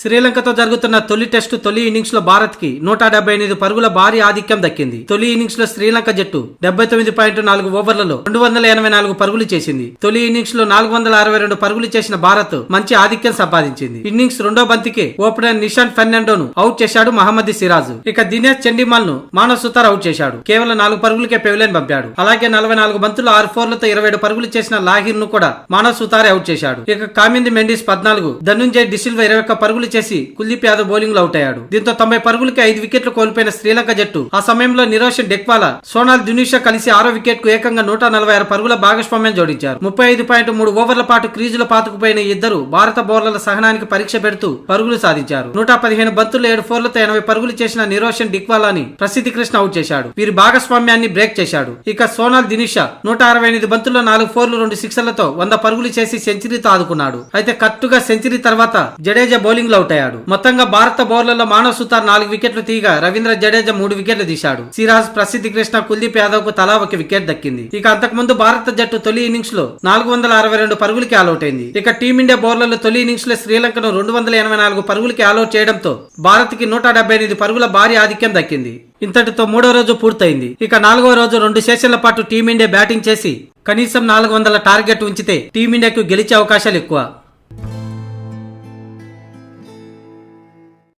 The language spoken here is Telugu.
శ్రీలంకతో జరుగుతున్న తొలి టెస్టు తొలి ఇన్నింగ్స్ లో భారత్ కి 178 పరుగుల భారీ ఆధిక్యం దక్కింది. తొలి ఇన్నింగ్స్ లో శ్రీలంక జట్టు 79.4 ఓవర్లలో 284 పరుగులు చేసింది. తొలి ఇన్నింగ్స్ లో 462 పరుగులు చేసిన భారత్ మంచి ఆధిక్యం సంపాదించింది. ఇన్నింగ్స్ రెండో బంతికే ఓపెనర్ నిషాంత్ ఫెర్నాండోను అవుట్ చేశాడు మహమ్మద్ సిరాజ్. ఇక దినేష్ చండిమాల్ ను మానవ్ సుతార్ అవుట్ చేశాడు. కేవలం 4 పరుగులకే పెవిలియన్ పంపాడు. అలాగే 44 బంతుల్లో 6 ఫోర్లతో 27 పరుగులు చేసిన లాహిర్ ను కూడా మానవ్ సుతారే అవుట్ చేశాడు. ఇక కామింది మెండిస్ 14, ధనుంజయ్ డిసిల్వా 21 పరుగులు చేసి కుల్దీప్ యాదవ్ బౌలింగ్ లో అవుట్ అయ్యాడు. దీంతో 90 పరుగులకి 5 వికెట్లు కోల్పోయిన శ్రీలంక జట్టు ఆ సమయంలో నిరోషన్ డెక్వాలా, సోనాల్ దునిషా కలిసి 6వ వికెట్ కు ఏకంగా 146 పరుగుల భాగస్వామ్యం జోడించారు. 35.3 ఓవర్ల పాటు క్రీజులో పాతుకుపోయిన ఇద్దరు భారత బౌలర్ల సహనానికి పరీక్ష పెడుతూ పరుగులు సాధించారు. 115 బంతుల్లో 7 ఫోర్లతో 80 పరుగులు చేసిన నిరోషన్ డిక్వాలాని ప్రసిద్ధి కృష్ణ అవుట్ చేశాడు. వీరి భాగస్వామ్యాన్ని బ్రేక్ చేశాడు. ఇక సోనాల్ దునిషా 168 బంతుల్లో 4 ఫోర్లు 2 సిక్సర్లతో 100 పరుగులు చేసి సెంచరీతో ఆదుకున్నాడు. అయితే కట్టుగా సెంచరీ తర్వాత జడేజా బౌలింగ్ లో అవుట్ అయ్యాడు. మొత్తంగా భారత బౌలర్లలో మానవ్ సుతార్ 4 వికెట్లు తీయగా రవీంద్ర జడేజా 3 వికెట్లు తీశాడు. సిరాజ్, ప్రసిద్ధి కృష్ణ, కుల్దీప్ యాదవ్ కు తలా 1 వికెట్ దక్కింది. ఇక అంతకుముందు భారత జట్టు తొలి ఇన్నింగ్స్ లో 462 పరుగులకి ఆల్అౌట్ అయింది. ఇక టీమిండియా బౌలర్లు తొలి ఇన్నింగ్స్ లో శ్రీలంకను 284 పరుగులకి ఆల్అౌట్ చేయడంతో భారత్ కి 178 పరుగుల భారీ ఆధిక్యం దక్కింది. ఇంతటితో 3వ రోజు పూర్తయింది. ఇక 4వ రోజు 2 సెషన్ల పాటు టీమిండియా బ్యాటింగ్ చేసి కనీసం 400 టార్గెట్ ఉంచితే టీమిండియాకు గెలిచే అవకాశాలు ఎక్కువ.